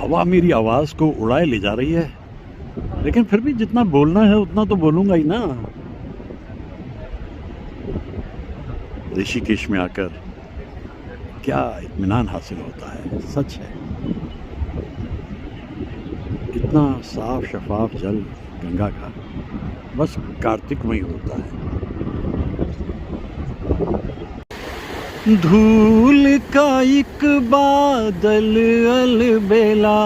हवा मेरी आवाज़ को उड़ाए ले जा रही है, लेकिन फिर भी जितना बोलना है उतना तो बोलूँगा ही ना। ऋषिकेश में आकर क्या इत्मीनान हासिल होता है, सच है। इतना साफ शफाफ जल गंगा का बस कार्तिक में ही होता है। धूल का एक बादल अलबेला,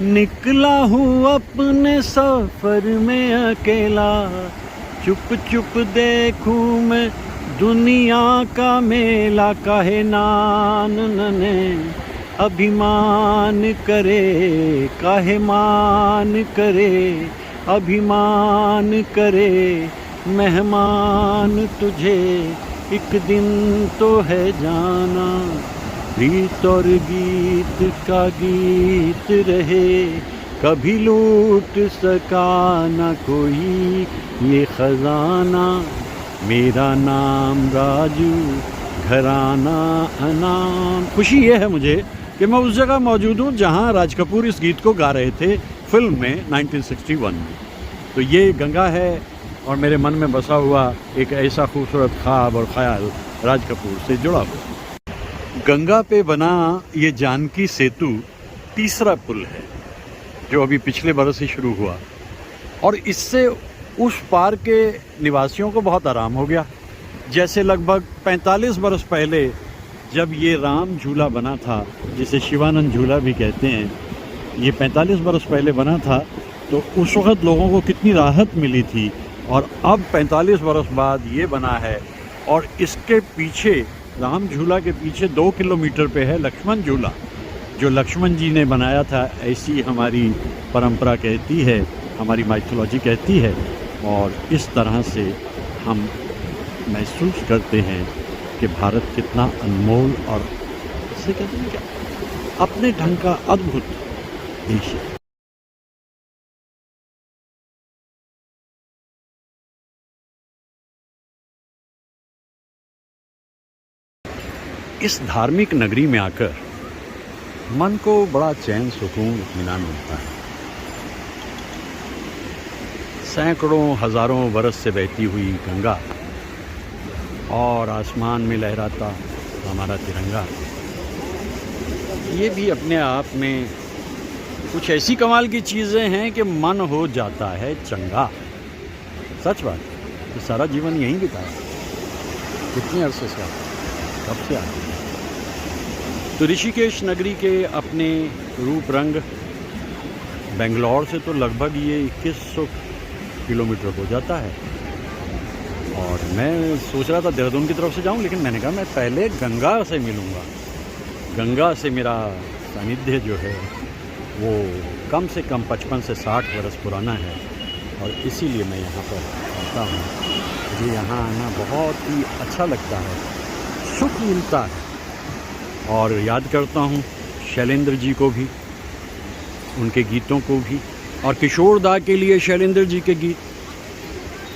निकला हूँ अपने सफर में अकेला। चुप चुप देखूं मैं दुनिया का मेला, काहे नानने अभिमान करे, काहे मान करे अभिमान करे। मेहमान तुझे एक दिन तो है जाना, प्रीत और गीत का गीत रहे, कभी लूट सका न कोई ये खजाना। मेरा नाम राजू, घराना अनाम। खुशी ये है मुझे कि मैं उस जगह मौजूद हूँ जहाँ राज कपूर इस गीत को गा रहे थे फिल्म में 1961 में। तो ये गंगा है और मेरे मन में बसा हुआ एक ऐसा खूबसूरत ख्वाब और ख्याल राज कपूर से जुड़ा हुआ। गंगा पे बना ये जानकी सेतु तीसरा पुल है जो अभी पिछले बरस ही शुरू हुआ, और इससे उस पार के निवासियों को बहुत आराम हो गया। जैसे लगभग 45 बरस पहले जब ये राम झूला बना था, जिसे शिवानंद झूला भी कहते हैं, ये 45 बरस पहले बना था, तो उस वक़्त लोगों को कितनी राहत मिली थी। और अब 45 बरस बाद ये बना है, और इसके पीछे राम झूला के पीछे 2 किलोमीटर पे है लक्ष्मण झूला, जो लक्ष्मण जी ने बनाया था, ऐसी हमारी परंपरा कहती है, हमारी माइथोलॉजी कहती है। और इस तरह से हम महसूस करते हैं कि भारत कितना अनमोल और इसे कहते हैं क्या, अपने ढंग का अद्भुत देश है। इस धार्मिक नगरी में आकर मन को बड़ा चैन, सुकून, इत्मीनान मिलता है। सैकड़ों हजारों बरस से बहती हुई गंगा और आसमान में लहराता हमारा तिरंगा, ये भी अपने आप में कुछ ऐसी कमाल की चीज़ें हैं कि मन हो जाता है चंगा। सच बात, तो सारा जीवन यहीं बिताया, कितने अरसे से, कब से आते हैं। तो ऋषिकेश नगरी के अपने रूप रंग बेंगलोर से तो लगभग ये 2100 किलोमीटर हो जाता है। और मैं सोच रहा था देहरादून की तरफ से जाऊं, लेकिन मैंने कहा मैं पहले गंगा से मिलूंगा। गंगा से मेरा सानिध्य जो है वो कम से कम 55 से 60 बरस पुराना है, और इसीलिए मैं यहाँ पर आता हूँ। मुझे यहाँ आना बहुत ही अच्छा लगता है, सुख मिलता है। और याद करता हूँ शैलेंद्र जी को भी, उनके गीतों को भी, और किशोर दा के लिए शैलेंद्र जी के गीत।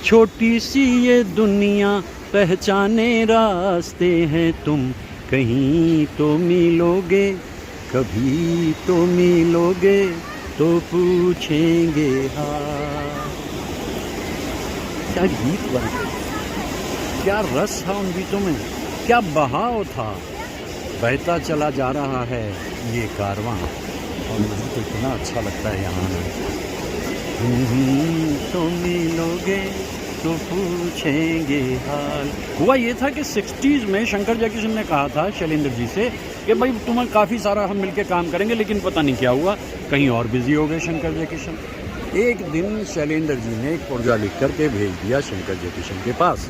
छोटी सी ये दुनिया पहचाने रास्ते हैं, तुम कहीं तो मिलोगे, कभी तो मिलोगे, तो पूछेंगे हाँ। क्या गीत बने, क्या रस था उन गीतों में, क्या बहाव था। बहता चला जा रहा है ये कारवां, और मुझे तो इतना अच्छा लगता है यहाँ आना। तो मिलोगे तो पूछेंगे हाल। हुआ ये था कि 60s में शंकर जयकिशन ने कहा था शैलेंद्र जी से कि भाई तुम्हें काफ़ी सारा हम मिलके काम करेंगे, लेकिन पता नहीं क्या हुआ, कहीं और बिजी हो गए शंकर जयकिशन। एक दिन शैलेंद्र जी ने एक पुर्जा लिख करके भेज दिया शंकर जयकिशन के पास,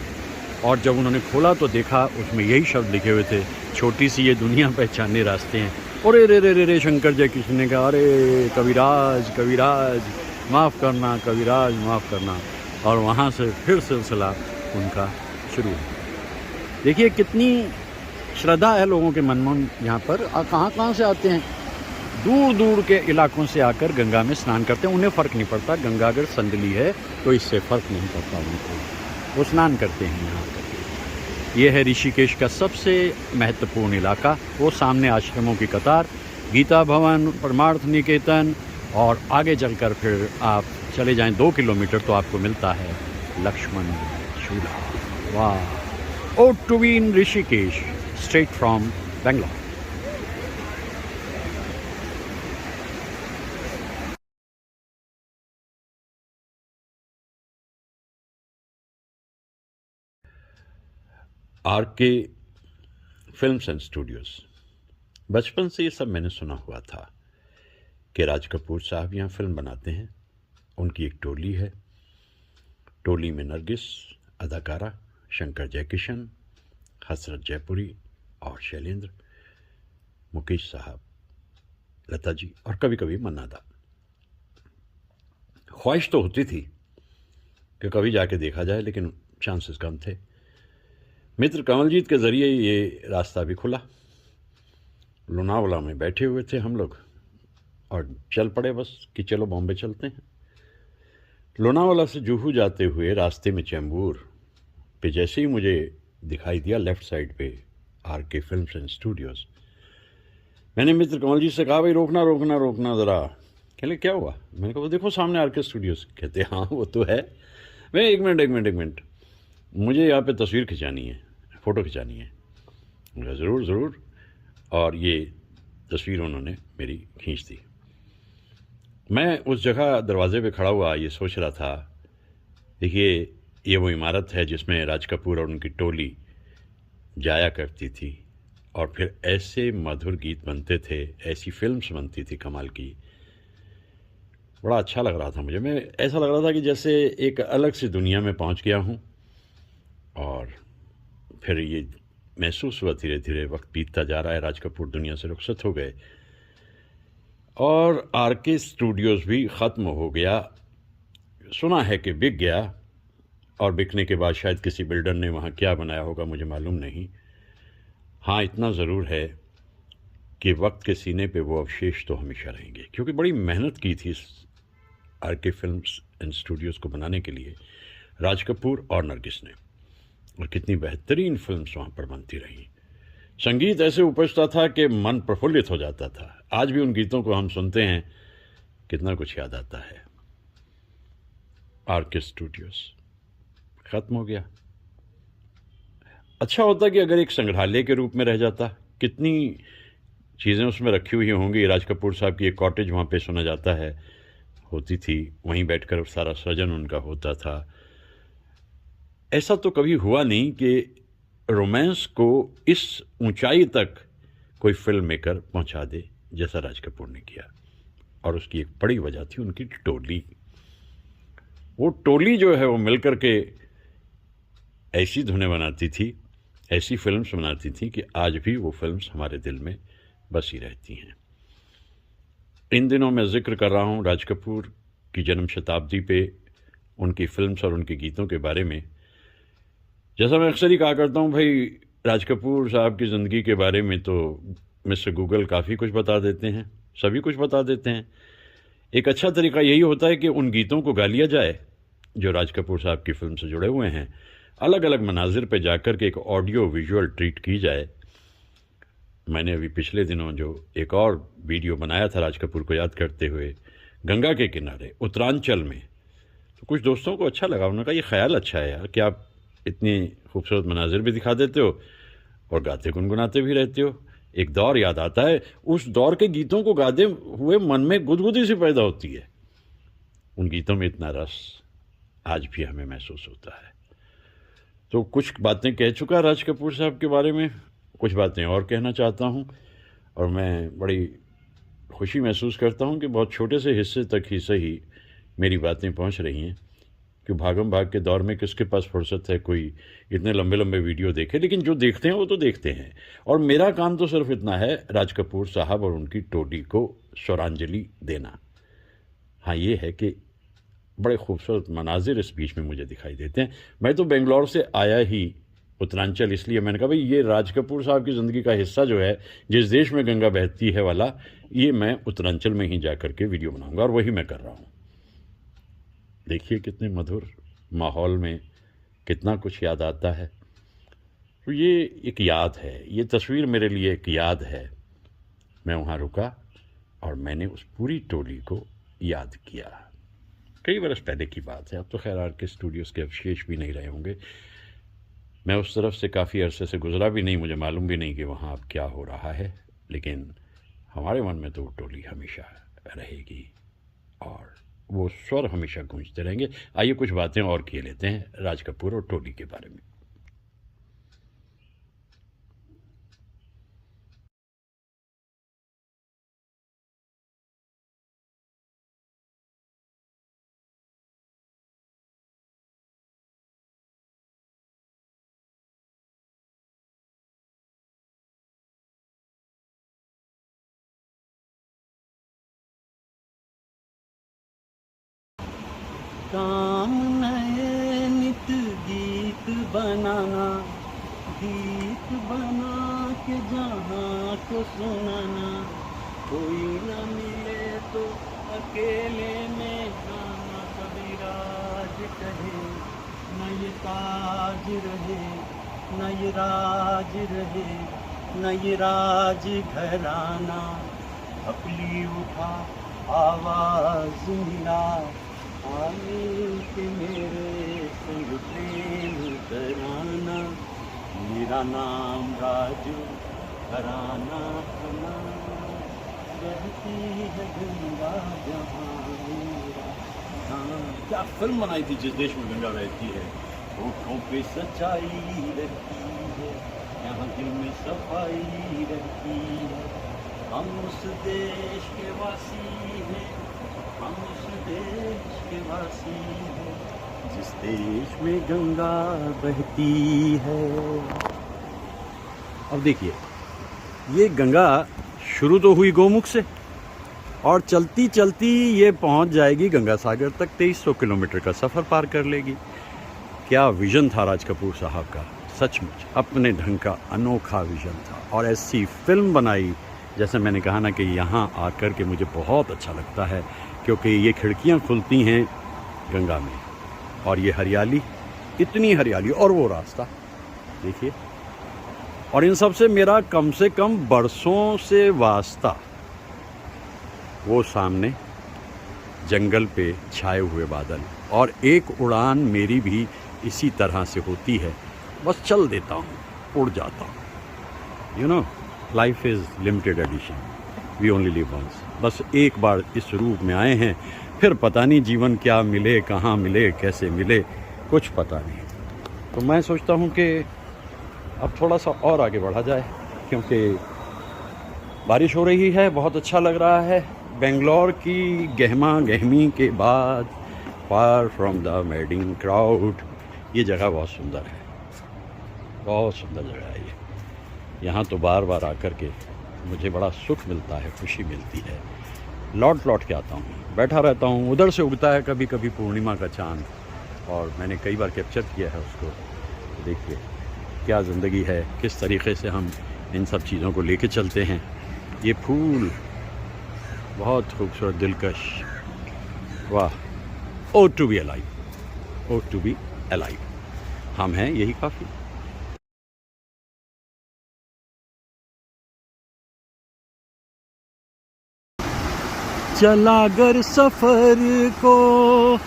और जब उन्होंने खोला तो देखा उसमें यही शब्द लिखे हुए थे, छोटी सी ये दुनिया पहचानने रास्ते हैं। और रे रे रे रे शंकर जयकिशन ने कहा, अरे कविराज कविराज माफ़ करना, कविराज माफ़ करना। और वहाँ से फिर सिलसिला उनका शुरू हुआ। देखिए कितनी श्रद्धा है लोगों के मन में यहाँ पर। कहाँ कहाँ से आते हैं, दूर दूर के इलाकों से आकर गंगा में स्नान करते हैं। उन्हें फ़र्क नहीं पड़ता, गंगा अगर संदली है तो इससे फ़र्क नहीं पड़ता उनको, वो स्नान करते हैं यहाँ पर। ये है ऋषिकेश का सबसे महत्वपूर्ण इलाका। वो सामने आश्रमों की कतार, गीता भवन, परमार्थ निकेतन, और आगे चलकर फिर आप चले जाएं 2 किलोमीटर तो आपको मिलता है लक्ष्मण झूला। वाह! Ought to be in Rishikesh, straight from Bangalore. R K films and studios, बचपन से ये सब मैंने सुना हुआ था कि राज कपूर साहब यहाँ फिल्म बनाते हैं। उनकी एक टोली है, टोली में नरगिस अदाकारा, शंकर जयकिशन, हसरत जयपुरी और शैलेंद्र, मुकेश साहब, लता जी और कभी कभी मन्ना दा। ख्वाहिश तो होती थी कि कभी जाके देखा जाए, लेकिन चांसेस कम थे। मित्र कमलजीत के ज़रिए ये रास्ता भी खुला। लोनावला में बैठे हुए थे हम लोग और चल पड़े बस कि चलो बॉम्बे चलते हैं। लोनावला से जुहू जाते हुए रास्ते में चैम्बूर पे जैसे ही मुझे दिखाई दिया लेफ़्ट साइड पे are K films and Studios, मैंने मित्र कमलजीत से कहा, भाई रोकना रोकना रोकना ज़रा। कहले क्या हुआ? मैंने कहा वो देखो सामने आर के स्टूडियोज़। कहते हाँ वो तो है। मैं एक मिनट, मुझे यहाँ पे तस्वीर खिंचानी है, फ़ोटो खिंचानी है। ज़रूर ज़रूर। और ये तस्वीर उन्होंने मेरी खींच दी। मैं उस जगह दरवाजे पे खड़ा हुआ ये सोच रहा था, देखिए ये वो इमारत है जिसमें राज कपूर और उनकी टोली जाया करती थी और फिर ऐसे मधुर गीत बनते थे, ऐसी फिल्म्स बनती थी कमाल की। बड़ा अच्छा लग रहा था मुझे। मैं ऐसा लग रहा था कि जैसे एक अलग सी दुनिया में पहुंच गया हूं। और फिर ये महसूस हुआ धीरे धीरे, वक्त बीतता जा रहा है, राज कपूर दुनिया से रुखसत हो गए और आर के स्टूडियोज़ भी ख़त्म हो गया। सुना है कि बिक गया और बिकने के बाद शायद किसी बिल्डर ने वहाँ क्या बनाया होगा, मुझे मालूम नहीं। हाँ इतना ज़रूर है कि वक्त के सीने पे वो अवशेष तो हमेशा रहेंगे, क्योंकि बड़ी मेहनत की थी इस are K films and Studios को बनाने के लिए राज कपूर और नरगिस ने, और कितनी बेहतरीन फिल्म्स वहाँ पर बनती रहीं। संगीत ऐसे उपजता था कि मन प्रफुल्लित हो जाता था। आज भी उन गीतों को हम सुनते हैं, कितना कुछ याद आता है। आर के स्टूडियोज़ ख़त्म हो गया। अच्छा होता कि अगर एक संग्रहालय के रूप में रह जाता, कितनी चीज़ें उसमें रखी हुई होंगी। राज कपूर साहब की एक कॉटेज वहाँ पे सुना जाता है होती थी, वहीं बैठकर सारा सृजन उनका होता था। ऐसा तो कभी हुआ नहीं कि रोमांस को इस ऊंचाई तक कोई फिल्म मेकर पहुंचा दे जैसा राज कपूर ने किया। और उसकी एक बड़ी वजह थी उनकी टोली। वो टोली जो है वो मिलकर के ऐसी धुनें बनाती थी, ऐसी फिल्म्स बनाती थी कि आज भी वो फिल्म्स हमारे दिल में बसी रहती हैं। इन दिनों मैं जिक्र कर रहा हूँ राज कपूर की जन्म शताब्दी पे उनकी फिल्म्स और उनके गीतों के बारे में। जैसा मैं अक्सर ही कहा करता हूँ, भाई राज कपूर साहब की ज़िंदगी के बारे में तो मिस्टर गूगल काफ़ी कुछ बता देते हैं, सभी कुछ बता देते हैं। एक अच्छा तरीका यही होता है कि उन गीतों को गा लिया जाए जो राज कपूर साहब की फिल्म से जुड़े हुए हैं, अलग अलग मनाजिर पे जाकर के एक ऑडियो विजुअल ट्रीट की जाए। मैंने अभी पिछले दिनों जो एक और वीडियो बनाया था राज कपूर को याद करते हुए, गंगा के किनारे उत्तरांचल में, तो कुछ दोस्तों को अच्छा लगा। उन्होंने कहा ये ख्याल अच्छा है यार कि आप इतनी खूबसूरत मनाजिर भी दिखा देते हो और गाते गुनगुनाते भी रहते हो। एक दौर याद आता है, उस दौर के गीतों को गाते हुए मन में गुदगुदी सी पैदा होती है। उन गीतों में इतना रस आज भी हमें महसूस होता है। तो कुछ बातें कह चुका राज कपूर साहब के बारे में, कुछ बातें और कहना चाहता हूँ। और मैं बड़ी खुशी महसूस करता हूँ कि बहुत छोटे से हिस्से तक ही सही मेरी बातें पहुँच रही हैं, कि भागम भाग के दौर में किसके पास फुर्सत है कोई इतने लंबे लंबे वीडियो देखे। लेकिन जो देखते हैं वो तो देखते हैं, और मेरा काम तो सिर्फ इतना है, राज कपूर साहब और उनकी टोली को स्वरांजलि देना। हाँ ये है कि बड़े खूबसूरत मनाजिर इस बीच में मुझे दिखाई देते हैं। मैं तो बेंगलोर से आया ही उत्तरांचल इसलिए, मैंने कहा भाई ये राज कपूर साहब की ज़िंदगी का हिस्सा जो है, जिस देश में गंगा बहती है वाला, ये मैं उत्तरांचल में ही जा कर के वीडियो बनाऊँगा, और वही मैं कर रहा हूँ। देखिए कितने मधुर माहौल में कितना कुछ याद आता है। तो ये एक याद है, ये तस्वीर मेरे लिए एक याद है। मैं वहाँ रुका और मैंने उस पूरी टोली को याद किया। कई बरस पहले की बात है, अब तो खैर आर्टिस्ट स्टूडियोज़ के अवशेष भी नहीं रहे होंगे। मैं उस तरफ से काफ़ी अरसे से गुज़रा भी नहीं, मुझे मालूम भी नहीं कि वहाँ अब क्या हो रहा है, लेकिन हमारे मन में तो वो टोली हमेशा रहेगी और वो स्वर हमेशा गूंजते रहेंगे। आइए कुछ बातें और किए लेते हैं राज कपूर और टोली के बारे में। काम नए नित गीत बनाना, गीत बना के जहाँ को सुनाना, कोई न मिले तो अकेले में गाना, कबीराज कहे न ये ताज रहे, न ये राज रहे, न ये राज घराना, अपनी उठा आवाज मिला, आमिर के मेरे संग प्रेम कराना, मेरा नाम राजू घराना हमारा, रहती है गंगा जहाँ मेरा। क्या फिल्म बनाई थी जिस देश में गंगा रहती है, होठों पे सच्चाई रहती है, यहाँ दिल में सफाई रहती है, हम उस देश के वासी हैं, हम उस देश के वासी हैं, जिस देश में गंगा बहती है। अब देखिए, ये गंगा शुरू तो हुई गोमुख से और चलती चलती ये पहुंच जाएगी गंगा सागर तक, 2300 किलोमीटर का सफ़र पार कर लेगी। क्या विज़न था राज कपूर साहब का, सचमुच अपने ढंग का अनोखा विज़न था। और ऐसी फिल्म बनाई, जैसे मैंने कहा ना कि यहाँ आकर के मुझे बहुत अच्छा लगता है, क्योंकि ये खिड़कियाँ खुलती हैं गंगा में और ये हरियाली, इतनी हरियाली और वो रास्ता देखिए। और इन सब से मेरा कम से कम बरसों से वास्ता, वो सामने जंगल पे छाए हुए बादल, और एक उड़ान मेरी भी इसी तरह से होती है, बस चल देता हूँ, उड़ जाता हूँ। You know, life is limited edition, we only live once. बस एक बार इस रूप में आए हैं, फिर पता नहीं जीवन क्या मिले, कहाँ मिले, कैसे मिले, कुछ पता नहीं। तो मैं सोचता हूँ कि अब थोड़ा सा और आगे बढ़ा जाए, क्योंकि बारिश हो रही है, बहुत अच्छा लग रहा है। बेंगलोर की गहमा गहमी के बाद, far from the madding crowd, ये जगह बहुत सुंदर है, बहुत सुंदर जगह है ये। यहाँ तो बार बार आकर के मुझे बड़ा सुख मिलता है, खुशी मिलती है। लौट लौट के आता हूँ, बैठा रहता हूँ। उधर से उगता है कभी कभी पूर्णिमा का चाँद, और मैंने कई बार कैप्चर किया है उसको। देखिए क्या ज़िंदगी है, किस तरीक़े से हम इन सब चीज़ों को लेके चलते हैं। ये फूल बहुत खूबसूरत, दिलकश, वाह। Oh to be alive, oh to be alive, हम हैं, यही काफ़ी। चला गर सफ़र को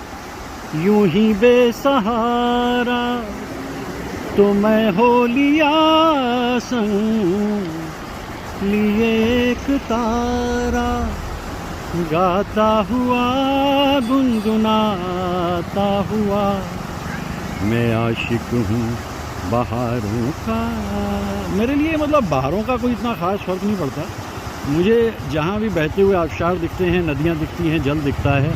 यूं ही बेसहारा, तो मैं हो लिया संग लिए एक तारा, गाता हुआ गुनगुनाता हुआ, मैं आशिक हूँ बहारों का। मेरे लिए मतलब बहारों का कोई इतना ख़ास फ़र्क नहीं पड़ता, मुझे जहाँ भी बहते हुए आबशार दिखते हैं, नदियाँ दिखती हैं, जल दिखता है,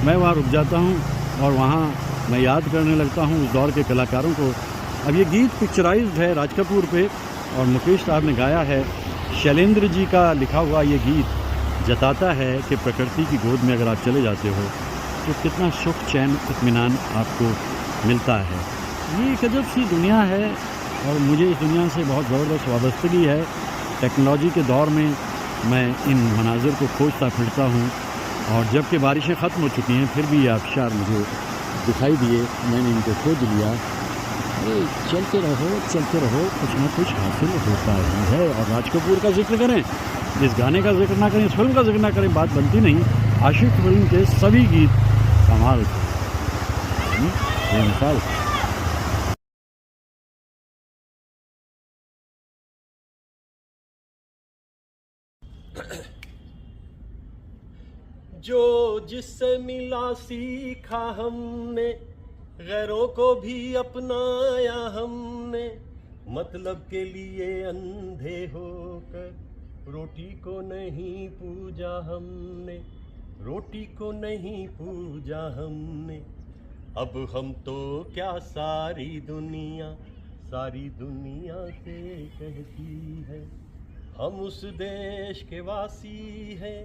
मैं वहाँ रुक जाता हूँ और वहाँ मैं याद करने लगता हूँ उस दौर के कलाकारों को। अब ये गीत पिक्चराइज्ड है राज कपूर पे, और मुकेश साहब ने गाया है। शैलेंद्र जी का लिखा हुआ ये गीत जताता है कि प्रकृति की गोद में अगर आप चले जाते हो तो कितना सुख, चैन, इत्मीनान आपको मिलता है। ये एक अजब सी दुनिया है और मुझे इस दुनिया से बहुत ज़बरदस्त वाबस्तगी है। टेक्नोलॉजी के दौर में मैं इन मनाज़िर को खोजता फिरता हूँ, और जब कि बारिशें ख़त्म हो चुकी हैं फिर भी ये आबशार मुझे दिखाई दिए, मैंने इनको खोज लिया। चलते रहो, कुछ ना कुछ हासिल होता ही है। और राज कपूर का जिक्र करें इस गाने का जिक्र ना करें, इस फिल्म का जिक्र ना करें, बात बनती नहीं। आशिक फिल्म के सभी गीत कमाल थे, बेमिसाल थे। जो जिससे मिला सीखा हमने, गैरों को भी अपनाया हमने, मतलब के लिए अंधे होकर रोटी को नहीं पूजा हमने, रोटी को नहीं पूजा हमने। अब हम तो क्या सारी दुनिया से कहती है, हम उस देश के वासी हैं,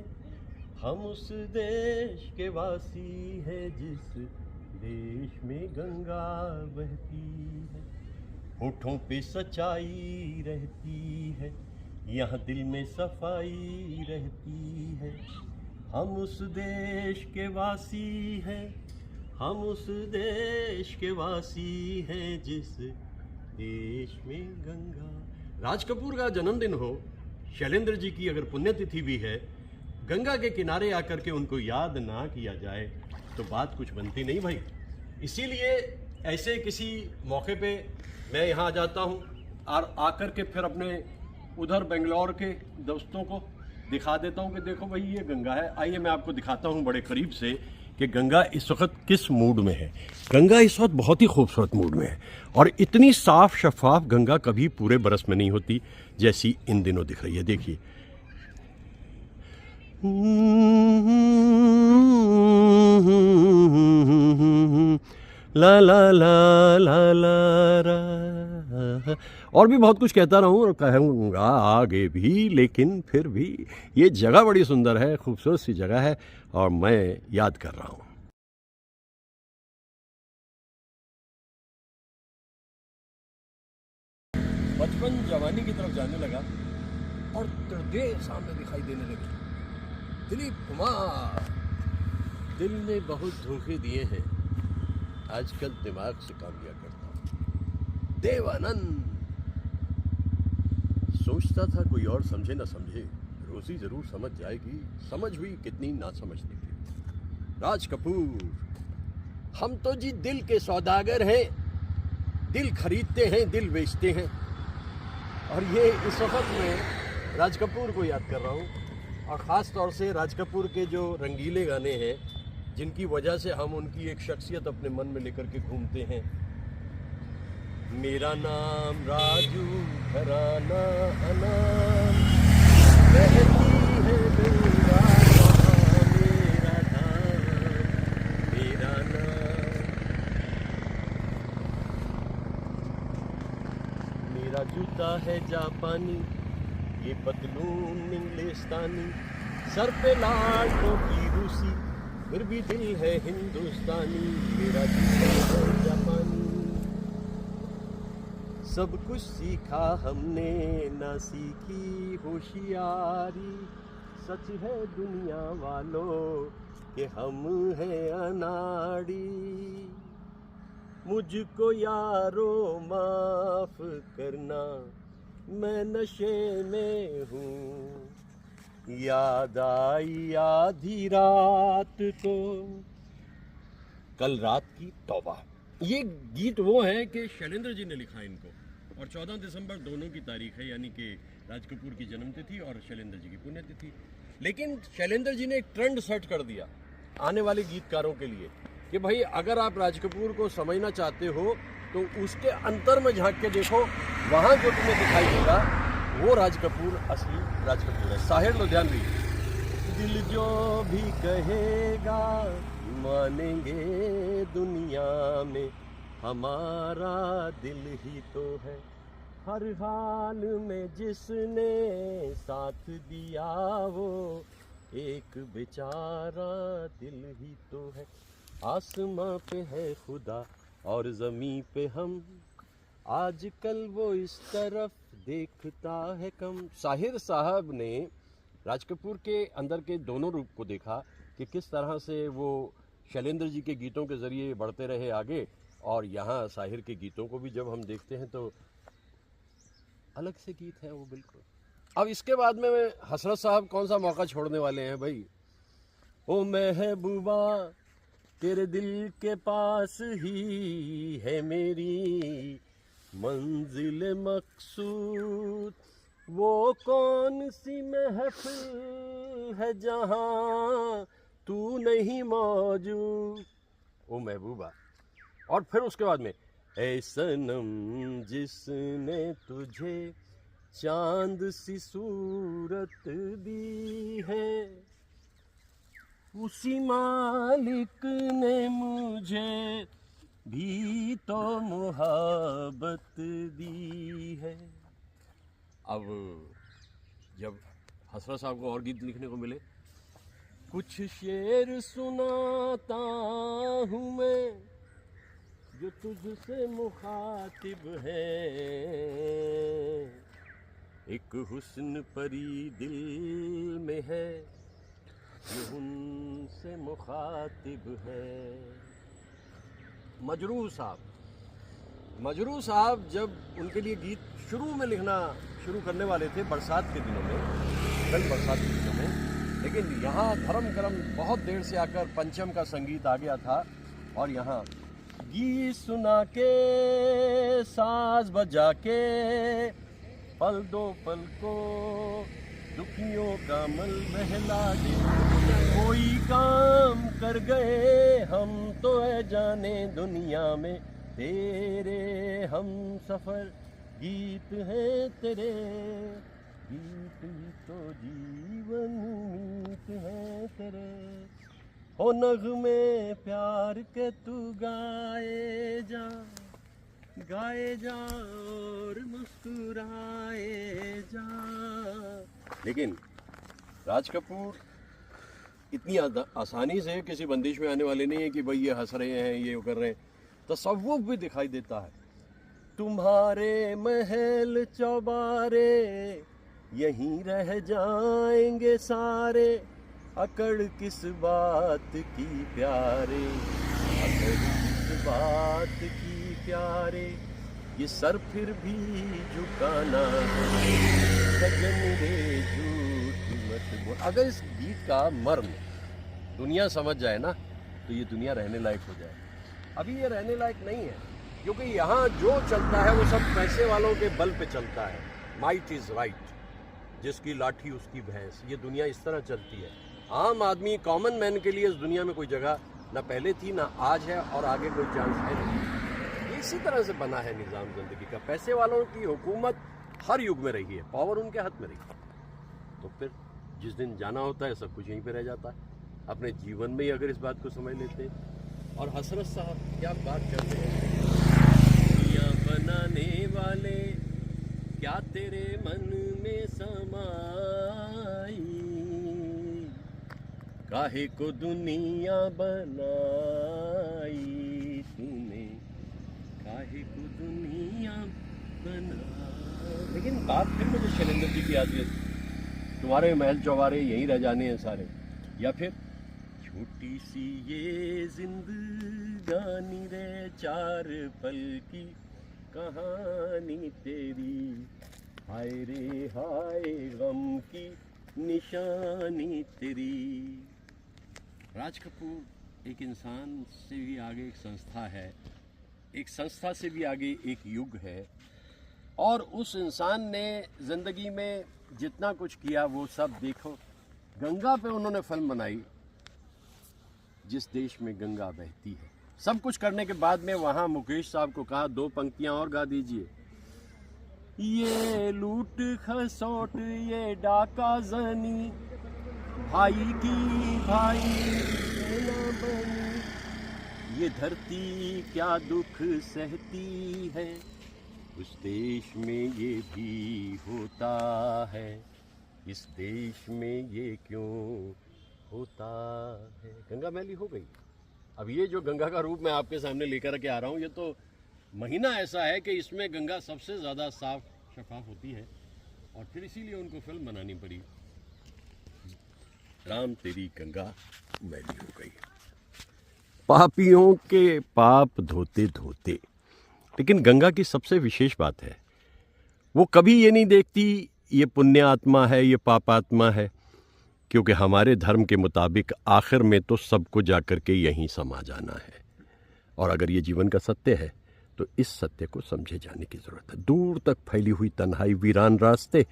हम उस देश के वासी हैं जिस देश में गंगा बहती है। होठों पे सच्चाई रहती है, यहाँ दिल में सफाई रहती है। हम उस देश के वासी हैं, हम उस देश के वासी हैं जिस देश में गंगा। राज कपूर का जन्मदिन हो, शैलेंद्र जी की अगर पुण्यतिथि भी है, गंगा के किनारे आकर के उनको याद ना किया जाए तो बात कुछ बनती नहीं भाई। इसीलिए ऐसे किसी मौके पे मैं यहाँ आ जाता हूँ और आकर के फिर अपने उधर बेंगलोर के दोस्तों को दिखा देता हूँ कि देखो भाई ये गंगा है। आइए मैं आपको दिखाता हूँ बड़े करीब से कि गंगा इस वक्त किस मूड में है। गंगा इस वक्त बहुत ही खूबसूरत मूड में है और इतनी साफ शफाफ गंगा कभी पूरे बरस में नहीं होती जैसी इन दिनों दिख रही है। देखिए ला ला ला ला ला रा। और भी बहुत कुछ कहता रहूं और कहूँगा आगे भी, लेकिन फिर भी ये जगह बड़ी सुंदर है, खूबसूरत सी जगह है और मैं याद कर रहा हूँ। बचपन जवानी की तरफ जाने लगा और तिरदे सामने दिखाई देने लगी। दिलीप कुमार, दिल ने बहुत धोखे दिए हैं, आजकल दिमाग से काम लिया करता हूँ। देवानंद, सोचता था कोई और समझे ना समझे, रोजी जरूर समझ जाएगी, समझ हुई कितनी ना समझती थी। राज कपूर, हम तो जी दिल के सौदागर हैं, दिल खरीदते हैं, दिल बेचते हैं। और ये इस वक्त मैं राज कपूर को याद कर रहा हूँ और ख़ास तौर से राज कपूर के जो रंगीले गाने हैं जिनकी वजह से हम उनकी एक शख्सियत अपने मन में लेकर के घूमते हैं। मेरा नाम राजू, घराना अनाम, बहती है गंगा, मेरा नाम, मेरा नाम। मेरा जूता है जापानी, ये पतलून इंग्लिस्तानी, सर पे लाल टोपी रूसी, फिर भी दिल है हिंदुस्तानी। मेरा जूता है जापानी। सब कुछ सीखा हमने, ना सीखी होशियारी, सच है दुनिया वालों कि हम हैं अनाड़ी। मुझको यारो माफ करना, मैं नशे में हूँ, याद आई आधी रात को, कल रात की तौबा। ये गीत वो है कि शैलेंद्र जी ने लिखा इनको और 14 दिसंबर दोनों की तारीख है, यानी कि राज कपूर की जन्मतिथि और शैलेंद्र जी की पुण्यतिथि। लेकिन शैलेंद्र जी ने एक ट्रेंड सेट कर दिया आने वाले गीतकारों के लिए कि भाई अगर आप राज कपूर को समझना चाहते हो तो उसके अंतर में झांक के देखो, वहाँ जो तुम्हें दिखाई देगा वो राज कपूर, असली राज कपूर है। साहिर लुधियानवी, दिल जो भी कहेगा मानेंगे दुनिया में, हमारा दिल ही तो है, हर हाल में जिसने साथ दिया वो एक बेचारा दिल ही तो है। आसमां पे है खुदा और ज़मीं पे हम, आजकल वो इस तरफ देखता है कम। साहिर साहब ने राज कपूर के अंदर के दोनों रूप को देखा कि किस तरह से वो शैलेंद्र जी के गीतों के ज़रिए बढ़ते रहे आगे, और यहाँ साहिर के गीतों को भी जब हम देखते हैं तो अलग से गीत है वो बिल्कुल। अब इसके बाद में हसरत साहब कौन सा मौका छोड़ने वाले हैं भाई। ओ महबूबा तेरे दिल के पास ही है मेरी मंजिल मकसूद, वो कौन सी महफिल है जहां तू नहीं मौजूद। ओ महबूबा, और फिर उसके बाद में ऐ सनम जिसने तुझे चांद सी सूरत दी है, उसी मालिक ने मुझे भी तो मोहब्बत दी है। अब जब हसरत साहब को और गीत लिखने को मिले, कुछ शेर सुनाता हूँ मैं जो तुझसे मुखातिब है, एक हुस्न परी दिल में है जो उनसे मुखातिब है। मजरूह साहब जब उनके लिए गीत शुरू में लिखना शुरू करने वाले थे बरसात के दिनों में, कल बरसात के दिनों में, लेकिन यहाँ धर्म करम बहुत देर से आकर पंचम का संगीत आ गया था और यहाँ गीत सुना के साज बजा के पल दो पल को दुखियों का मल बहला दे, कोई काम कर गए हम तो है जाने दुनिया में तेरे हम सफर, गीत है तेरे गीत ही तो जीवन मीत है तेरे, हो नग़्मे प्यार के तू गाए जा और मुस्कुराए जा। लेकिन राज कपूर इतनी आसानी से किसी बंदिश में आने वाले नहीं है कि भाई ये हंस रहे हैं, ये कर रहे हैं। तसव्वुफ भी दिखाई देता है। तुम्हारे महल चौबारे यहीं रह जाएंगे सारे, अकड़ किस बात की प्यारे, अकड़ किस बात की प्यारे, ये सर फिर भी झुकाना सजन रे झूठ मत बोल। अगर इस गीत का मर्म दुनिया समझ जाए ना तो ये दुनिया रहने लायक हो जाए। अभी ये रहने लायक नहीं है, क्योंकि यहाँ जो चलता है वो सब पैसे वालों के बल पे चलता है। माइट इज राइट, जिसकी लाठी उसकी भैंस, ये दुनिया इस तरह चलती है। आम आदमी कॉमन मैन के लिए इस दुनिया में कोई जगह ना पहले थी ना आज है और आगे कोई चांस है नहीं। इसी तरह से बना है निज़ाम जिंदगी का। पैसे वालों की हुकूमत हर युग में रही है, पावर उनके हाथ में रही है। तो फिर जिस दिन जाना होता है सब कुछ यहीं पे रह जाता है। अपने जीवन में ही अगर इस बात को समझ लेते हैं। और हसरत साहब क्या बात करते हैं, दुनिया बनाने वाले क्या तेरे मन में समाई, काहे को दुनिया बनाई तूने, काहे को दुनिया बनाई। लेकिन बात फिर मुझे शैलेंद्र जी की आती है, तुम्हारे महल चौबारे यहीं रह जाने हैं सारे। या फिर छोटी सी ये जिंदगानी रे चार पल की कहानी तेरी, हाय रे हाय गम की निशानी तेरी। राज कपूर एक इंसान से भी आगे एक संस्था है, एक संस्था से भी आगे एक युग है। और उस इंसान ने ज़िंदगी में जितना कुछ किया वो सब देखो। गंगा पे उन्होंने फिल्म बनाई, जिस देश में गंगा बहती है। सब कुछ करने के बाद में वहाँ मुकेश साहब को कहा 2 पंक्तियाँ और गा दीजिए। ये लूट खसोट ये डाका जनी, भाई की भाई सेना बनी, ये धरती क्या दुख सहती है, उस देश में ये भी होता है, इस देश में ये क्यों होता है। गंगा मैली हो गई। अब ये जो गंगा का रूप मैं आपके सामने लेकर के आ रहा हूँ, ये तो महीना ऐसा है कि इसमें गंगा सबसे ज़्यादा साफ शफाफ होती है और फिर इसीलिए उनको फिल्म बनानी पड़ी। राम तेरी गंगा मैली हो गई, पापियों के पाप धोते धोते। लेकिन गंगा की सबसे विशेष बात है, वो कभी ये नहीं देखती ये पुण्य आत्मा है, ये पाप आत्मा है, क्योंकि हमारे धर्म के मुताबिक आखिर में तो सबको जाकर के यहीं समा जाना है। और अगर ये जीवन का सत्य है तो इस सत्य को समझे जाने की ज़रूरत है। दूर तक फैली हुई तन्हाई, वीरान रास्ते,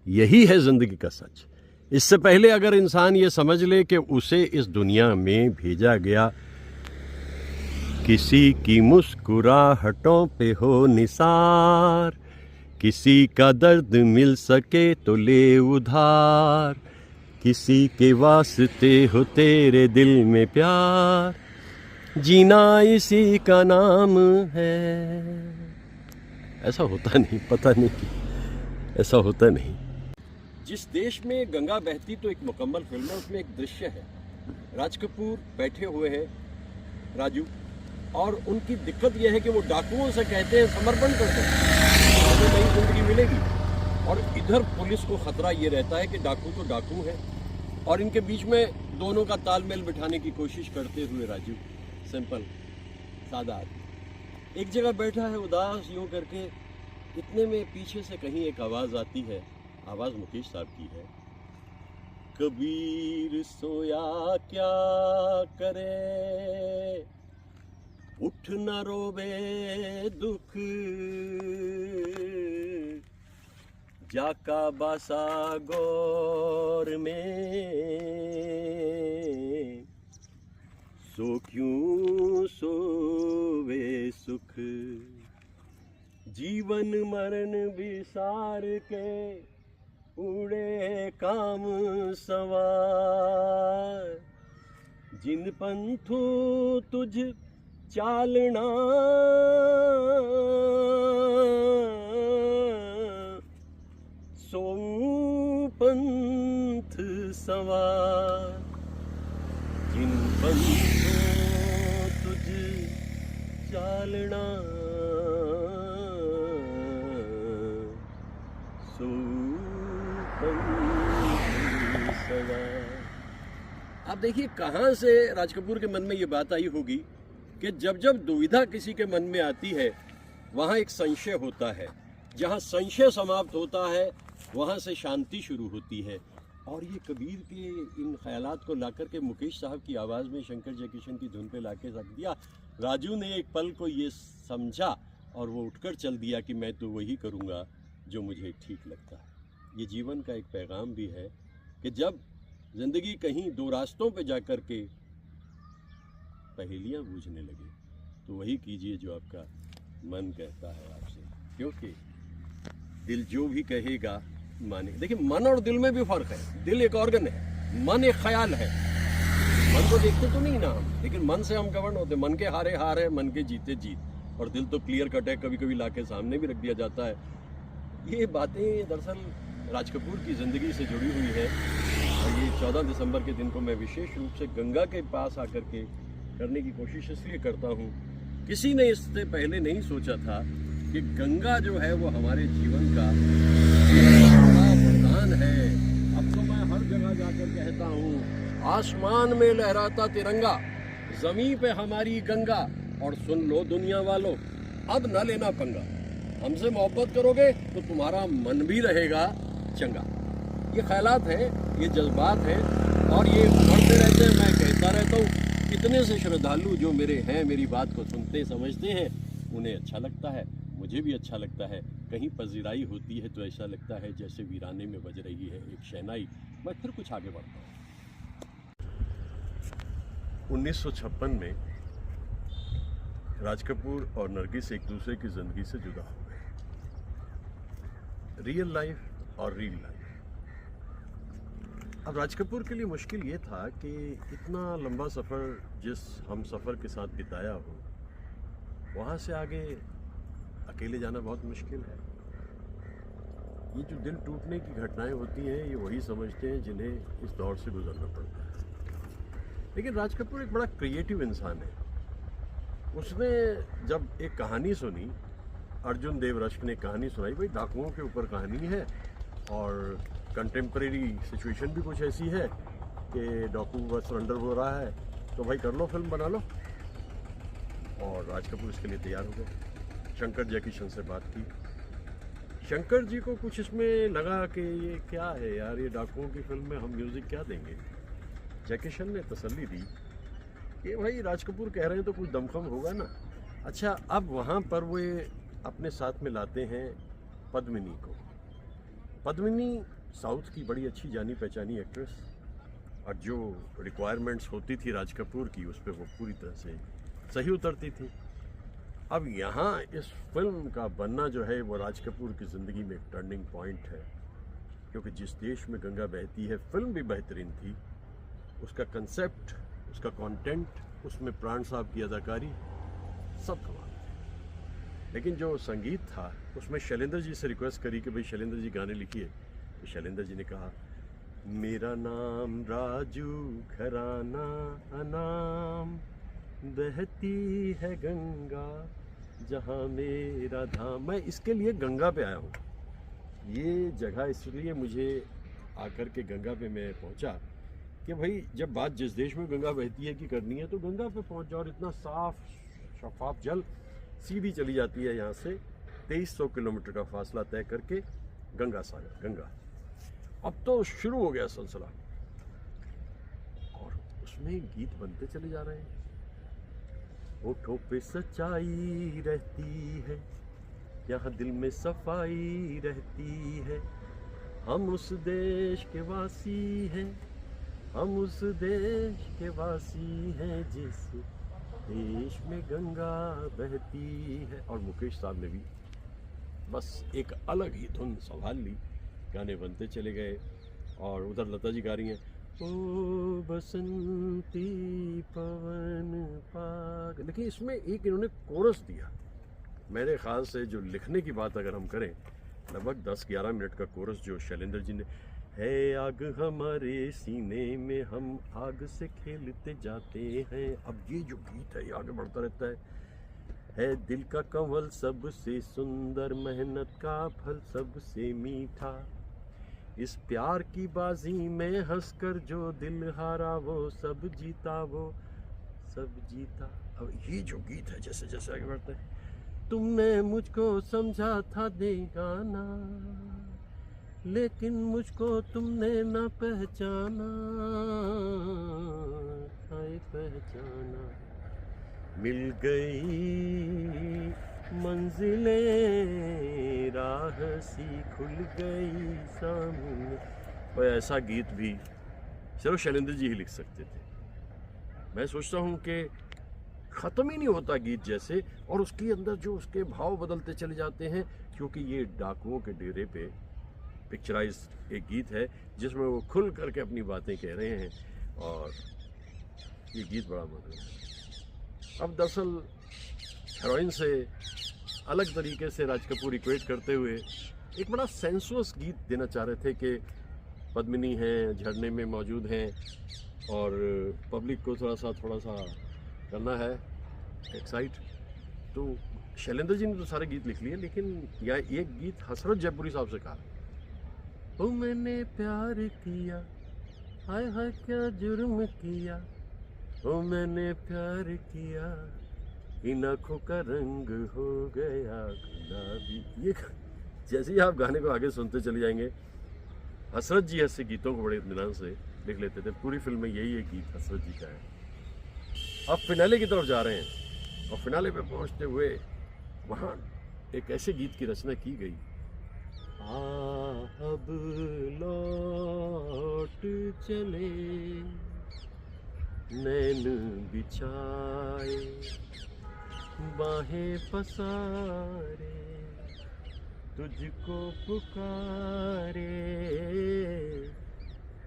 यही है ज़िंदगी का सच। इससे पहले अगर इंसान ये समझ ले कि उसे इस दुनिया में भेजा गया किसी की मुस्कुराहटों पे हो निसार, किसी का दर्द मिल सके तो ले उधार, किसी के वास्ते हो तेरे दिल में प्यार, जीना इसी का नाम है। ऐसा होता नहीं, पता नहीं, ऐसा होता नहीं। जिस देश में गंगा बहती तो एक मुकम्मल फिल्म है, उसमें एक दृश्य है, राज कपूर बैठे हुए हैं, राजू, और उनकी दिक्कत यह है कि वो डाकुओं से कहते हैं समर्पण कर दो, हमें नई जिंदगी मिलेगी। और इधर पुलिस को खतरा ये रहता है कि डाकू तो डाकू है, और इनके बीच में दोनों का तालमेल बिठाने की कोशिश करते हुए राजू सिंपल सादा आदमी एक जगह बैठा है उदास यूं करके। इतने में पीछे से कहीं एक आवाज़ आती है, आवाज़ मुकेश साहब की है, कबीर सोया क्या करे, उठ न रोवे दुख, जाका बासा गौर में, सो क्यों सोवे सुख, जीवन मरण विसार के उड़े काम सवार, जिन पंथू तुझ चालना, सो पंथ सवार, जिन पंथू तुझ चालना, सो पंथ सवार। आप देखिए कहाँ से राज कपूर के मन में ये बात आई होगी कि जब जब दुविधा किसी के मन में आती है वहाँ एक संशय होता है, जहाँ संशय समाप्त होता है वहाँ से शांति शुरू होती है। और ये कबीर के इन ख्यालात को लाकर के मुकेश साहब की आवाज़ में शंकर जयकिशन की धुन पे लाके रख दिया। राजू ने एक पल को ये समझा और वो उठकर चल दिया कि मैं तो वही करूँगा जो मुझे ठीक लगता है। ये जीवन का एक पैगाम भी है कि जब ज़िंदगी कहीं दो रास्तों पे जाकर के पहेलियाँ बूझने लगे तो वही कीजिए जो आपका मन कहता है आपसे, क्योंकि दिल जो भी कहेगा माने। देखिए मन और दिल में भी फर्क है, दिल एक ऑर्गन है, मन एक ख्याल है। मन को देखते तो नहीं ना हम, लेकिन मन से हम गवर्न होते, मन के हारे हार है, मन के जीते जीत। और दिल तो क्लियर कट है, कभी कभी लाके सामने भी रख दिया जाता है। ये बातें दरअसल राज कपूर की ज़िंदगी से जुड़ी हुई है। और ये 14 दिसंबर के दिन को मैं विशेष रूप से गंगा के पास आकर के करने की कोशिश इसलिए करता हूँ, किसी ने इससे पहले नहीं सोचा था कि गंगा जो है वो हमारे जीवन का बड़ा वरदान है। अब तो मैं हर जगह जाकर कहता हूँ, आसमान में लहराता तिरंगा, ज़मीं पे हमारी गंगा, और सुन लो दुनिया वालों, अब न लेना पंगा, हमसे मोहब्बत करोगे तो तुम्हारा मन भी रहेगा चंगा। ये ख्यालात हैं, ये जज्बात हैं, और ये बढ़ते रहते हैं। मैं कहता रहता हूँ, इतने से श्रद्धालु जो मेरे हैं, मेरी बात को सुनते समझते हैं, उन्हें अच्छा लगता है, मुझे भी अच्छा लगता है। कहीं पजीराई होती है तो ऐसा लगता है जैसे वीराने में बज रही है एक शहनाई। मैं फिर कुछ आगे बढ़ता हूँ। 1956 में राज कपूर और नरगिस एक दूसरे की ज़िंदगी से जुदा हो गए। रियल लाइफ और रील लाइफ। अब राज कपूर के लिए मुश्किल ये था कि इतना लंबा सफ़र जिस हम सफ़र के साथ बिताया हो, वहाँ से आगे अकेले जाना बहुत मुश्किल है। ये जो दिल टूटने की घटनाएं होती हैं, ये वही समझते हैं जिन्हें इस दौर से गुजरना पड़ता है। लेकिन राज कपूर एक बड़ा क्रिएटिव इंसान है। उसने जब एक कहानी सुनी, अर्जुन देव रश्क ने कहानी सुनाई, भाई डाकुओं के ऊपर कहानी है और कंटेम्प्रेरी सिचुएशन भी कुछ ऐसी है कि डाकू बस सरेंडर हो रहा है, तो भाई कर लो, फिल्म बना लो। और राज कपूर इसके लिए तैयार हो गए। शंकर जयकिशन से बात की, शंकर जी को कुछ इसमें लगा कि ये क्या है यार, ये डाकुओं की फिल्म में हम म्यूज़िक क्या देंगे। जैकी शन ने तसल्ली दी कि भाई राज कपूर कह रहे हैं तो कुछ दमखम होगा ना। अच्छा, अब वहाँ पर वो अपने साथ में लाते हैं पद्मिनी को। पद्मिनी साउथ की बड़ी अच्छी जानी पहचानी एक्ट्रेस, और जो रिक्वायरमेंट्स होती थी राज कपूर की उस पर वो पूरी तरह से सही उतरती थी। अब यहाँ इस फिल्म का बनना जो है वो राज कपूर की ज़िंदगी में एक टर्निंग पॉइंट है, क्योंकि जिस देश में गंगा बहती है फिल्म भी बेहतरीन थी, उसका कंसेप्ट, उसका कंटेंट, उसमें प्राण साहब की अदाकारी सब कमाल थे। लेकिन जो संगीत था उसमें शैलेंद्र जी से रिक्वेस्ट करी कि भाई शैलेंद्र जी गाने लिखिए, तो शैलेंद्र जी ने कहा मेरा नाम राजू घराना अनाम, बहती है गंगा जहाँ मेरा धाम। मैं इसके लिए गंगा पे आया हूँ। ये जगह इसलिए मुझे आकर के गंगा पे मैं पहुँचा कि भाई जब बात जिस देश में गंगा बहती है की करनी है तो गंगा पे पहुँच जाओ। और इतना साफ शफाफ जल, सीधी चली जाती है यहाँ से 2300 किलोमीटर का फासला तय करके गंगा सागर, गंगा। अब तो शुरू हो गया सिलसिला और उसमें गीत बनते चले जा रहे हैं। होठों पे सच्चाई रहती है, यहाँ दिल में सफाई रहती है, हम उस देश के वासी हैं, हम उस देश के वासी हैं जिस देश में गंगा बहती है। और मुकेश साहब ने भी बस एक अलग ही धुन संभाल ली, गाने बनते चले गए। और उधर लता जी गा रही हैं, ओ बसंती पवन पाग। देखिए इसमें एक इन्होंने कोरस दिया, मेरे ख्याल से जो लिखने की बात अगर हम करें, लगभग 10-11 मिनट का कोरस जो शैलेंद्र जी ने, है आग हमारे सीने में हम आग से खेलते जाते हैं। अब ये जो गीत है ये आगे बढ़ता रहता है दिल का कंवल सबसे सुंदर, मेहनत का फल सबसे मीठा, इस प्यार की बाजी में हंसकर जो दिल हारा वो सब जीता, वो सब जीता। अब ये जो गीत है जैसे जैसे आगे बढ़ता है, तुमने मुझको समझा था देगाना, लेकिन मुझको तुमने ना पहचाना, हाय पहचाना, मिल गई मंजिलें राह सी खुल गई सामने। और ऐसा गीत भी सिर्फ शैलेंद्र जी ही लिख सकते थे। मैं सोचता हूँ कि ख़त्म ही नहीं होता गीत जैसे, और उसके अंदर जो उसके भाव बदलते चले जाते हैं, क्योंकि ये डाकुओं के डेरे पे पिक्चराइज एक गीत है जिसमें वो खुल करके अपनी बातें कह रहे हैं, और ये गीत बड़ा मधुर है। अब दरअसल हीरोइन से अलग तरीके से राज कपूर इक्वेट करते हुए एक बड़ा सेंसुअस गीत देना चाह रहे थे कि पद्मिनी हैं, झरने में मौजूद हैं, और पब्लिक को थोड़ा सा करना है एक्साइट। तो शैलेंद्र जी ने तो सारे गीत लिख लिए, लेकिन यह एक गीत हसरत जयपुरी साहब से कहा, ओ मैंने प्यार किया, हाय हाय क्या जुर्म किया, ओ मैंने प्यार किया, इन आँखों का रंग हो गया गुलाबी। ये जैसे ही आप गाने को आगे सुनते चले जाएंगे, हसरत जी ऐसे गीतों को बड़े इत्मीनान से लिख लेते थे। पूरी फिल्म में यही एक गीत हसरत जी का है। अब फिनाले की तरफ जा रहे हैं, और फिनाले पे पहुंचते हुए वहाँ एक ऐसे गीत की रचना की गई, अब लौट चले नैन बिछाए बाहें पसारे, तुझको पुकारे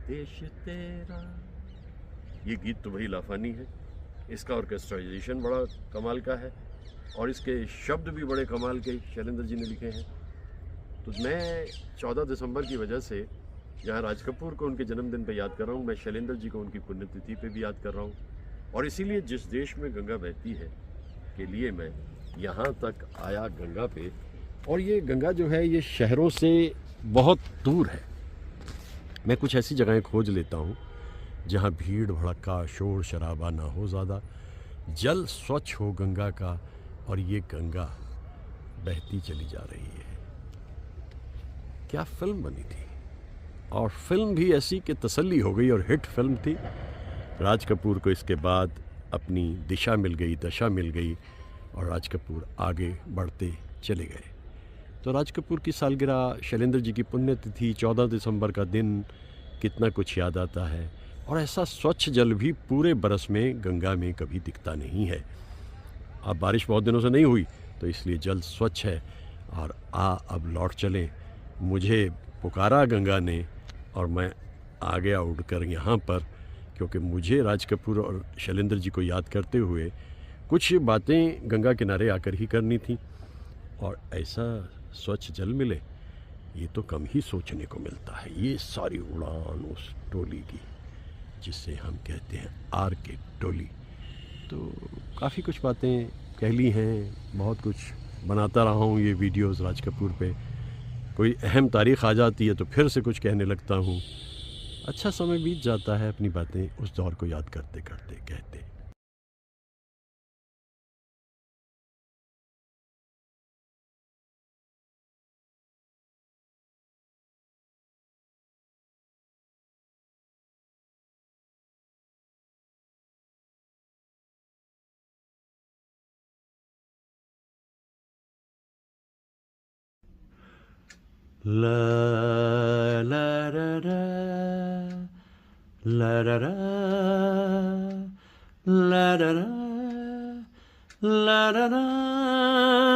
देश तेरा। ये गीत तो वही लाफानी है, इसका ऑर्केस्ट्राइजेशन बड़ा कमाल का है, और इसके शब्द भी बड़े कमाल के शैलेंद्र जी ने लिखे हैं। तो मैं 14 दिसंबर की वजह से जहाँ राज कपूर को उनके जन्मदिन पे याद कर रहा हूँ, मैं शैलेंद्र जी को उनकी पुण्यतिथि पे भी याद कर रहा हूँ। और इसीलिए जिस देश में गंगा बहती है के लिए मैं यहाँ तक आया गंगा पे। और ये गंगा जो है ये शहरों से बहुत दूर है। मैं कुछ ऐसी जगहें खोज लेता हूँ जहाँ भीड़ भड़का, शोर शराबा ना हो ज़्यादा, जल स्वच्छ हो गंगा का, और ये गंगा बहती चली जा रही है। क्या फिल्म बनी थी, और फिल्म भी ऐसी कि तसल्ली हो गई और हिट फिल्म थी। राज कपूर को इसके बाद अपनी दिशा मिल गई, दशा मिल गई, और राज कपूर आगे बढ़ते चले गए। तो राज कपूर की सालगिरह, शैलेंद्र जी की पुण्यतिथि, 14 दिसंबर का दिन, कितना कुछ याद आता है। और ऐसा स्वच्छ जल भी पूरे बरस में गंगा में कभी दिखता नहीं है। अब बारिश बहुत दिनों से नहीं हुई तो इसलिए जल स्वच्छ है। और अब लौट चलें। मुझे पुकारा गंगा ने और मैं आ गया उड़कर यहाँ पर, क्योंकि मुझे राज कपूर और शैलेंद्र जी को याद करते हुए कुछ बातें गंगा किनारे आकर ही करनी थी। और ऐसा स्वच्छ जल मिले, ये तो कम ही सोचने को मिलता है। ये सारी उड़ान उस टोली की जिसे हम कहते हैं आर के टोली। तो काफ़ी कुछ बातें कह ली हैं, बहुत कुछ बनाता रहा हूँ ये वीडियोस राज कपूर पे। कोई अहम तारीख़ आ जाती है तो फिर से कुछ कहने लगता हूँ। अच्छा समय बीत जाता है अपनी बातें उस दौर को याद करते करते कहते। La la la la la la la la la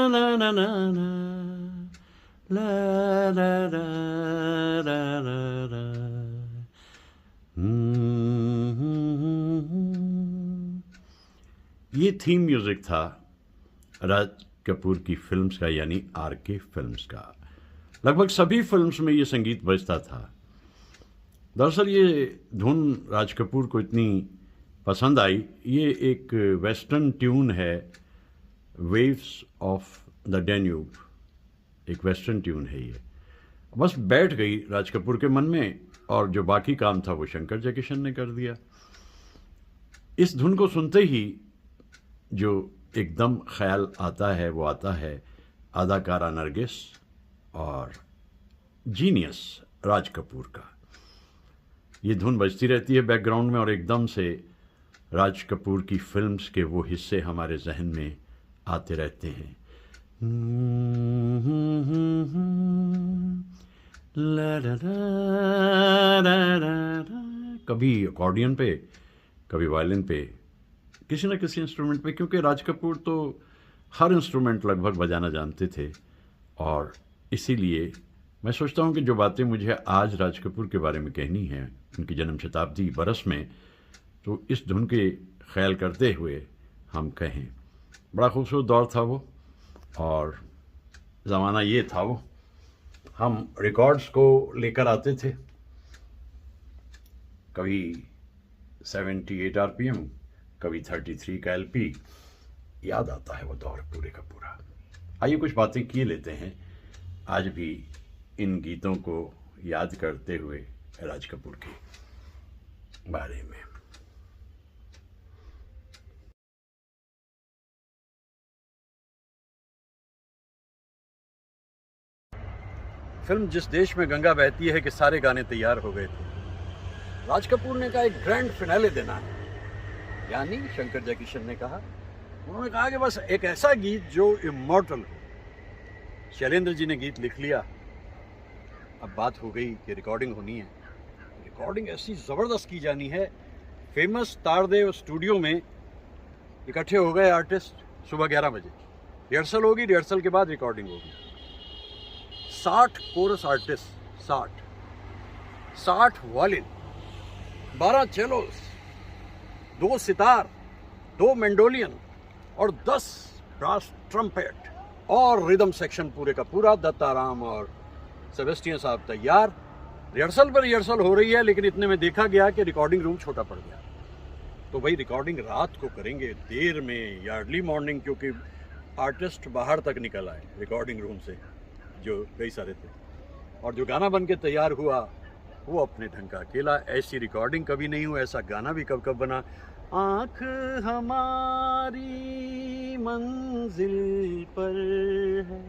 la la la la la la la la ये थीम म्यूजिक था राज कपूर की फिल्म्स का, यानी आर के फिल्म्स का। लगभग सभी फिल्म्स में ये संगीत बजता था। दरअसल ये धुन राज कपूर को इतनी पसंद आई। ये एक वेस्टर्न ट्यून है, वेव्स ऑफ द डैन्यूब, एक वेस्टर्न ट्यून है ये। बस बैठ गई राज कपूर के मन में, और जो बाकी काम था वो शंकर जयकिशन ने कर दिया। इस धुन को सुनते ही जो एकदम ख्याल आता है वो आता है अदाकारा नरगिस और जीनियस राज कपूर का। ये धुन बजती रहती है बैकग्राउंड में, और एकदम से राज कपूर की फिल्म्स के वो हिस्से हमारे जहन में आते रहते हैं। कभी अकॉर्डियन पे, कभी वायलिन पे, किसी न किसी इंस्ट्रूमेंट पे, क्योंकि राज कपूर तो हर इंस्ट्रूमेंट लगभग बजाना जानते थे। और इसीलिए मैं सोचता हूँ कि जो बातें मुझे आज राज कपूर के बारे में कहनी है, उनकी जन्म शताब्दी बरस में, तो इस धुन के ख्याल करते हुए हम कहें। बड़ा खूबसूरत दौर था वो, और ज़माना ये था वो, हम रिकॉर्ड्स को लेकर आते थे, कभी 78 RPM, कभी 33 का LP। याद आता है वो दौर पूरे का पूरा। आइए कुछ बातें किए लेते हैं आज भी इन गीतों को याद करते हुए राज कपूर के बारे में। फिल्म जिस देश में गंगा बहती है कि सारे गाने तैयार हो गए थे। राज कपूर ने कहा एक ग्रैंड फिनाले देना है, यानी शंकर जयकिशन ने कहा, उन्होंने कहा कि बस एक ऐसा गीत जो इमॉर्टल हो। शैलेंद्र जी ने गीत लिख लिया। अब बात हो गई कि रिकॉर्डिंग होनी है। रिकॉर्डिंग ऐसी ज़बरदस्त की जानी है। फेमस तारदेव स्टूडियो में इकट्ठे हो गए आर्टिस्ट। सुबह 11 बजे रिहर्सल होगी, रिहर्सल के बाद रिकॉर्डिंग होगी। 60 coarse artist, 60 violin, 12 चेलोस, 2 sitar, 2 Mandalorian और 10 ब्रास ट्रम्पेट और रिदम सेक्शन पूरे का पूरा। दत्ताराम और सेबेस्टियन साहब तैयार। रिहर्सल पर रिहर्सल हो रही है, लेकिन इतने में देखा गया कि रिकॉर्डिंग रूम छोटा पड़ गया। तो भाई रिकॉर्डिंग रात को करेंगे, देर में या अर्ली मॉर्निंग, क्योंकि आर्टिस्ट बाहर तक निकल आए रिकॉर्डिंग रूम से जो कई सारे थे। और जो गाना बन के तैयार हुआ वो अपने ढंग का अकेला। ऐसी रिकॉर्डिंग कभी नहीं हुई, ऐसा गाना भी कब कब बना। आँख हमारी मंजिल पर है,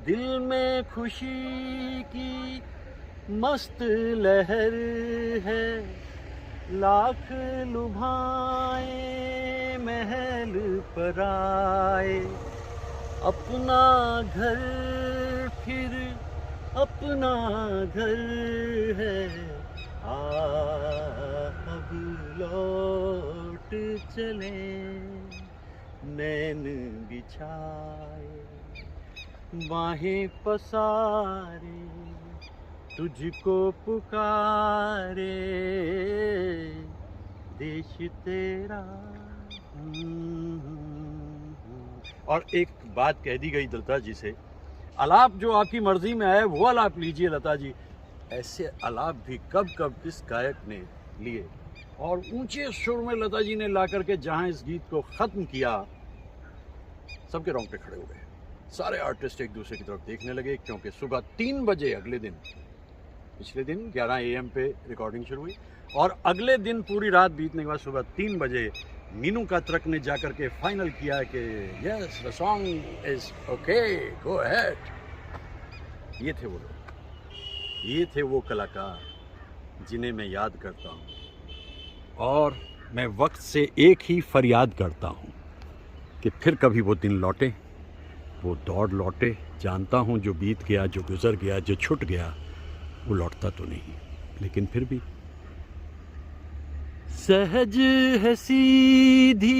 दिल में खुशी की मस्त लहर है, लाख लुभाए महल पर आए, अपना घर फिर अपना घर है, अब लौट चले नैन बिछाए, बाहें पसारे तुझको पुकारे देश तेरा। और एक बात कह दी गई लता जी से, आलाप जो आपकी मर्जी में आए वो आलाप लीजिए लता जी। ऐसे आलाप भी कब कब किस गायक ने लिए, और ऊंचे सुर में लता जी ने ला करके जहां इस गीत को ख़त्म किया, सबके रोंगटे खड़े हो गए। सारे आर्टिस्ट एक दूसरे की तरफ देखने लगे, क्योंकि सुबह 3 बजे अगले दिन, पिछले दिन 11 AM पे रिकॉर्डिंग शुरू हुई, और अगले दिन पूरी रात बीतने के बाद सुबह 3 बजे मीनू कात्रक ने जाकर के फाइनल किया कि yes the song is okay, go ahead. ये थे वो लोग, ये थे वो कलाकार जिन्हें मैं याद करता हूँ, और मैं वक्त से एक ही फरियाद करता हूँ कि फिर कभी वो दिन लौटे, वो दौड़ लौटे। जानता हूँ जो बीत गया, जो गुजर गया, जो छूट गया, वो लौटता तो नहीं, लेकिन फिर भी सहज है सीधी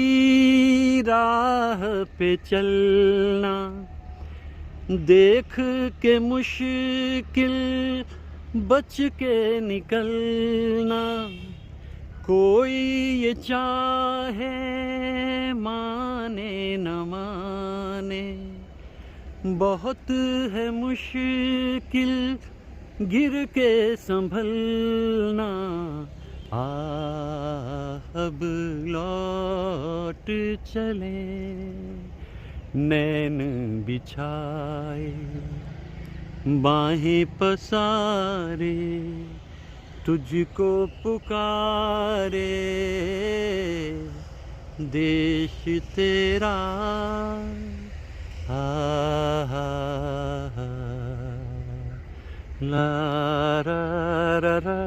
राह पे चलना, देख के मुश्किल बच के निकलना, कोई ये चाहे माने न माने, बहुत है मुश्किल गिर के संभलना, अब लौट चले नैन बिछाए, बाहें पसारे तुझको पुकारे देश तेरा। ला रा रा रा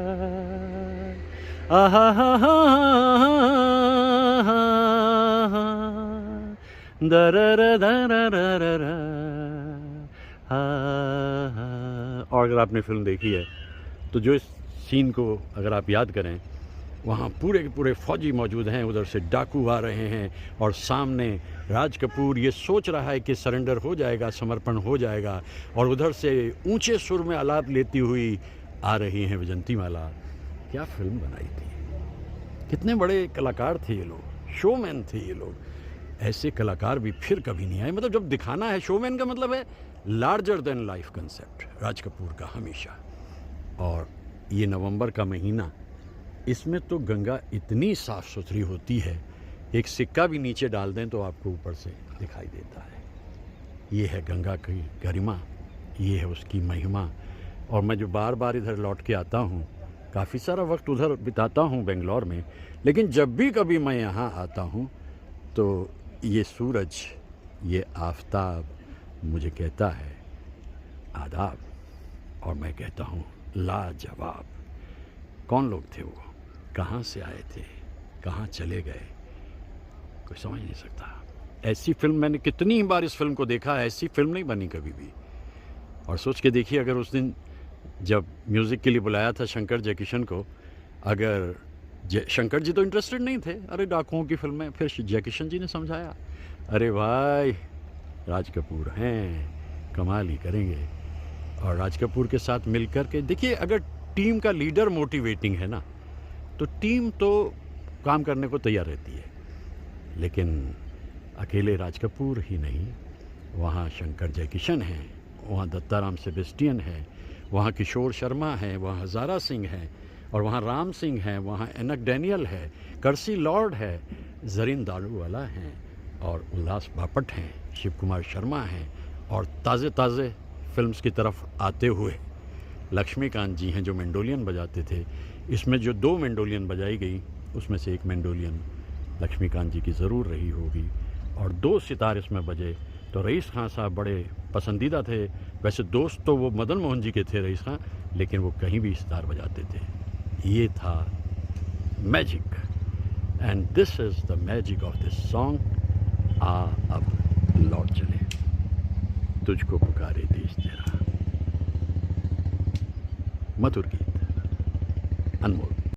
और अगर आपने फिल्म देखी है तो जो इस सीन को अगर आप याद करें, वहाँ पूरे के पूरे फौजी मौजूद हैं, उधर से डाकू आ रहे हैं, और सामने राज कपूर ये सोच रहा है कि सरेंडर हो जाएगा, समर्पण हो जाएगा, और उधर से ऊंचे सुर में आलाप लेती हुई आ रही हैं विजंतीमाला। क्या फिल्म बनाई थी, कितने बड़े कलाकार थे ये लोग, शोमैन थे ये लोग। ऐसे कलाकार भी फिर कभी नहीं आए। मतलब जब दिखाना है, शोमैन का मतलब है larger than life concept Raj Kapoor का हमेशा। और ये नवंबर का महीना, इसमें तो गंगा इतनी साफ़ सुथरी होती है, एक सिक्का भी नीचे डाल दें तो आपको ऊपर से दिखाई देता है। ये है गंगा की गरिमा, ये है उसकी महिमा। और मैं जो बार बार इधर लौट के आता हूँ, काफ़ी सारा वक्त उधर बिताता हूँ बेंगलोर में, लेकिन जब भी कभी मैं यहाँ आता हूँ तो ये सूरज, ये आफताब मुझे कहता है आदाब, और मैं कहता हूँ लाजवाब। कौन लोग थे वो, कहाँ से आए थे, कहाँ चले गए, कोई समझ नहीं सकता। ऐसी फिल्म मैंने कितनी बार इस फिल्म को देखा है, ऐसी फिल्म नहीं बनी कभी भी। और सोच के देखिए, अगर उस दिन जब म्यूज़िक के लिए बुलाया था शंकर जयकिशन को, अगर शंकर जी तो इंटरेस्टेड नहीं थे, अरे डाकुओं की फिल्म में, फिर जयकिशन जी ने समझाया, अरे भाई राज कपूर हैं, कमाल ही करेंगे। और राज कपूर के साथ मिल कर के देखिए, अगर टीम का लीडर मोटिवेटिंग है ना, तो टीम तो काम करने को तैयार रहती है। लेकिन अकेले राज कपूर ही नहीं, वहाँ शंकर जयकिशन हैं, वहाँ दत्ताराम सेबेस्टियन है, वहाँ किशोर शर्मा है, वहाँ हज़ारा सिंह है, और वहाँ राम सिंह है, वहाँ एनक डैनियल है, कर्सी लॉर्ड है, जरीन दारूवाला हैं, और उल्लास बापट हैं, शिव कुमार शर्मा हैं, और ताज़े ताज़े फिल्म्स की तरफ आते हुए लक्ष्मीकांत जी हैं जो मेंडोलियन बजाते थे। इसमें जो 2 मेंडोलियन बजाई गई, उसमें से एक मेंडोलियन लक्ष्मीकांत जी की ज़रूर रही होगी, और 2 सितार इसमें बजे तो रईस खां साहब बड़े पसंदीदा थे। वैसे दोस्त तो वो मदन मोहन जी के थे रईस खां, लेकिन वो कहीं भी सितार बजाते थे। ये था magic, and this is the magic of this song. आ अब लौट चले, तुझको पुकारे देश तेरा। मधुर गीत, अनमोल।